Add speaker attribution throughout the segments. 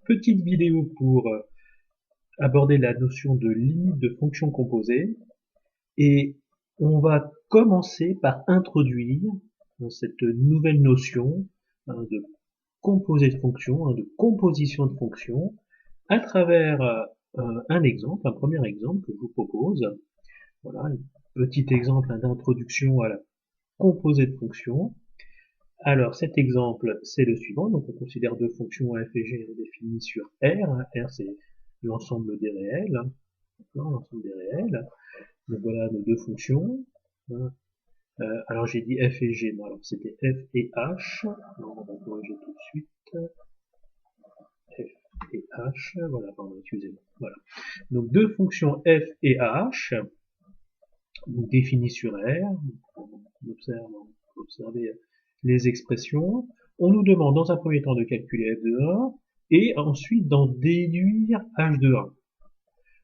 Speaker 1: petite vidéo pour aborder la notion de limite de fonction composée. Et on va commencer par introduire cette nouvelle notion de composé de fonctions, de composition de fonctions, à travers un exemple, un premier exemple que je vous propose. Voilà, un petit exemple d'introduction à la composé de fonctions. Alors cet exemple, c'est le suivant. Donc on considère deux fonctions f et g définies sur R. R c'est l'ensemble des réels. L'ensemble des réels. Donc voilà nos deux fonctions. Alors j'ai dit f et g, non, alors c'était f et h. Alors, on va corriger tout de suite. F et h, voilà, pardon, excusez-moi. Voilà. Donc deux fonctions f et h, donc définies sur R. On observe, observer les expressions. On nous demande dans un premier temps de calculer f de 1 et ensuite d'en déduire h de 1.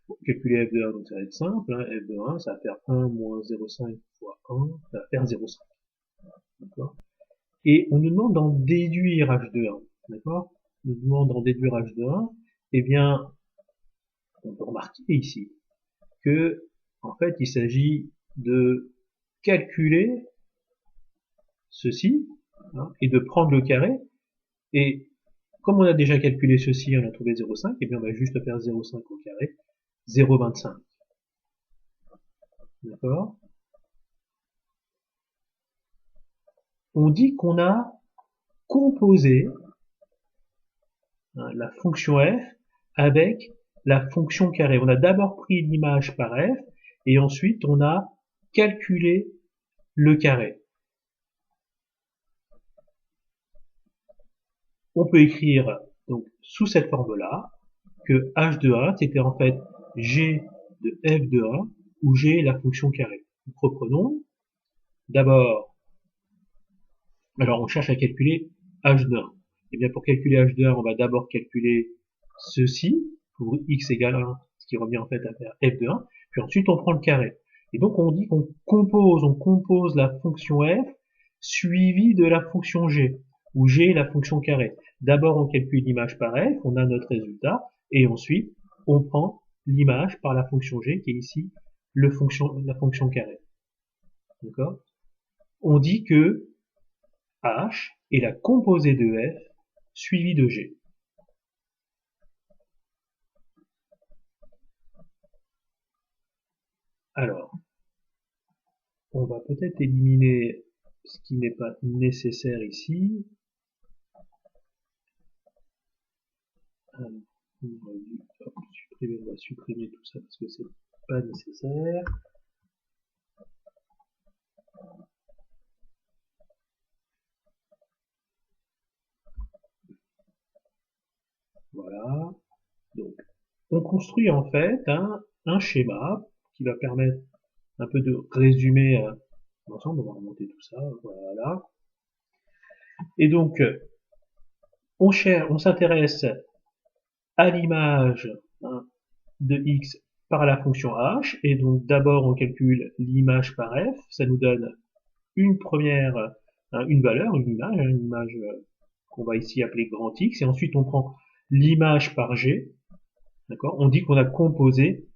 Speaker 1: Pour calculer f de 1, donc ça va être simple, hein. F de 1, ça va faire 1 moins 0,5 fois 1, ça va faire 0,5. D'accord. Et on nous demande d'en déduire h de 1. D'accord. On nous demande d'en déduire h de 1. Eh bien, on peut remarquer ici que, en fait, il s'agit de calculer ceci, hein, et de prendre le carré. Et comme on a déjà calculé ceci, on a trouvé 0,5, et bien on va juste faire 0,5 au carré, 0,25. D'accord. On dit qu'on a composé la fonction f avec la fonction carré. On a d'abord pris l'image par f, et ensuite on a calculé le carré. On peut écrire donc sous cette forme-là que h de 1 c'était en fait g de f de 1 où g est la fonction carré. Nous reprenons d'abord, alors on cherche à calculer h de 1. Et bien pour calculer h de 1, on va d'abord calculer ceci pour x égale 1, ce qui revient en fait à faire f de 1, puis ensuite on prend le carré. Et donc on dit qu'on compose la fonction f suivie de la fonction g, où g est la fonction carré. D'abord on calcule l'image par f, on a notre résultat, et ensuite on prend l'image par la fonction g, qui est ici la fonction carré. D'accord. On dit que h est la composée de f suivie de g. Alors, on va peut-être éliminer ce qui n'est pas nécessaire ici. Alors, on va supprimer tout ça parce que c'est pas nécessaire. Voilà. Donc, on construit en fait un schéma qui va permettre un peu de résumer l'ensemble. On va remonter tout ça. Voilà. Et donc, on s'intéresse à l'image, hein, de x par la fonction h, et donc d'abord on calcule l'image par f, ça nous donne une première, une valeur, une image qu'on va ici appeler grand X, et ensuite on prend l'image par g, d'accord. On dit qu'on a composé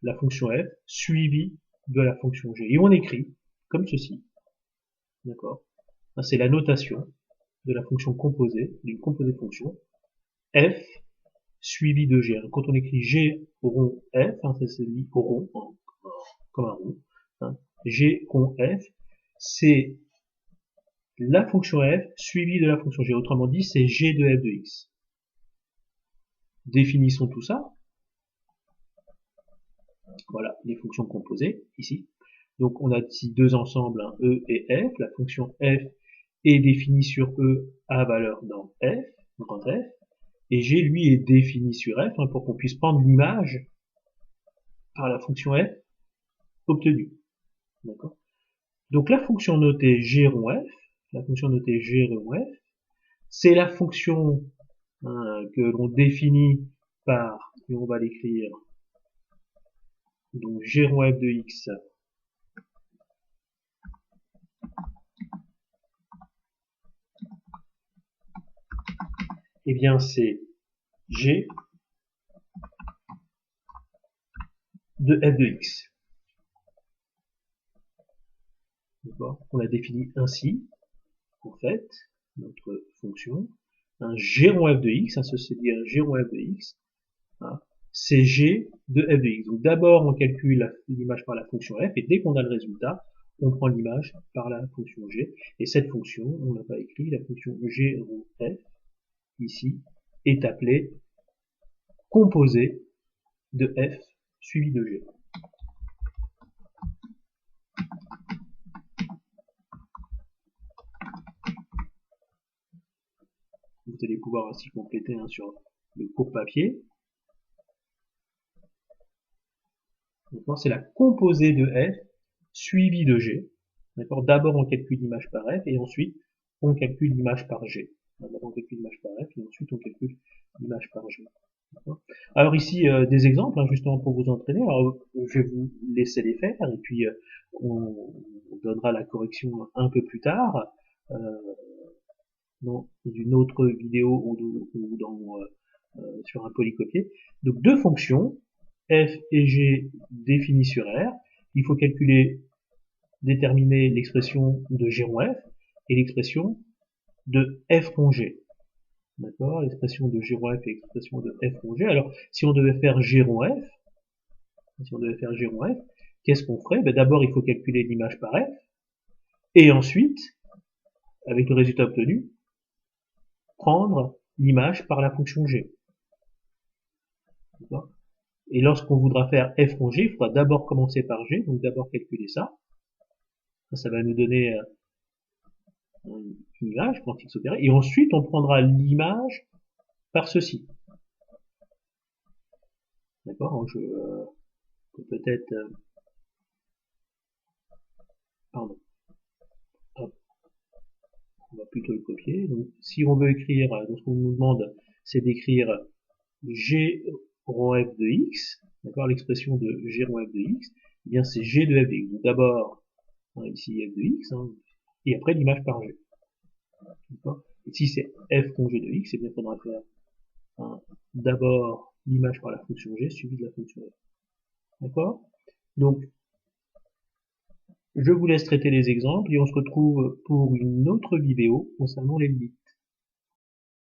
Speaker 1: la fonction f suivie de la fonction g, et on écrit comme ceci, d'accord. C'est la notation de la fonction composée, d'une composée de fonction, f suivi de g. Quand on écrit g rond f, ça se lit au rond, comme un rond, hein, g rond f, c'est la fonction f suivie de la fonction g. Autrement dit, c'est g de f de x. Définissons tout ça. Voilà, les fonctions composées, ici. Donc on a ici deux ensembles, hein, e et f. La fonction f est définie sur e à valeur dans f, grand f. Et g, lui, est défini sur f, hein, pour qu'on puisse prendre l'image par la fonction f obtenue. D'accord. Donc la fonction notée g rond f, la fonction notée g rond f, c'est la fonction, hein, que l'on définit par, et on va l'écrire, donc g rond f de x, eh bien c'est G de f de x. On la définit ainsi, en fait, notre fonction, un g rond f de x, ceci dit un g rond f de x, hein, c'est g de f de x. Donc d'abord on calcule l'image par la fonction f, et dès qu'on a le résultat, on prend l'image par la fonction g, et cette fonction, on l'a pas écrit, la fonction g rond f, ici, est appelée composée de f suivi de g. Vous allez pouvoir ainsi compléter sur le court papier. C'est la composée de f suivie de g. D'abord on calcule l'image par f et ensuite on calcule l'image par g. D'abord on calcule l'image par f et ensuite on calcule l'image par g. Alors ici des exemples justement pour vous entraîner. Alors je vais vous laisser les faire et puis on donnera la correction un peu plus tard dans une autre vidéo ou sur un polycopier. Donc deux fonctions f et g définies sur R. Il faut calculer, déterminer l'expression de g rond f et l'expression de f rond g. D'accord, l'expression de g rond f et l'expression de f rond g. Alors, si on devait faire g rond f, qu'est-ce qu'on ferait? D'abord, il faut calculer l'image par f, et ensuite, avec le résultat obtenu, prendre l'image par la fonction g. Et lorsqu'on voudra faire f rond g, il faudra d'abord commencer par g, donc d'abord calculer ça. Ça va nous donner une image quand x opéré, et ensuite on prendra l'image par ceci. D'accord, je peux peut-être pardon. Hop. On va plutôt le copier. Donc si on veut écrire, donc ce qu'on nous demande, c'est d'écrire g rond f de x, d'accord, l'expression de g rond f de x, eh bien c'est g de f de x. Donc d'abord ici f de x, et après l'image par g. Ici c'est f rond g de x, et bien il faudra faire d'abord l'image par la fonction g suivie de la fonction f. D'accord? Donc je vous laisse traiter les exemples et on se retrouve pour une autre vidéo concernant les limites.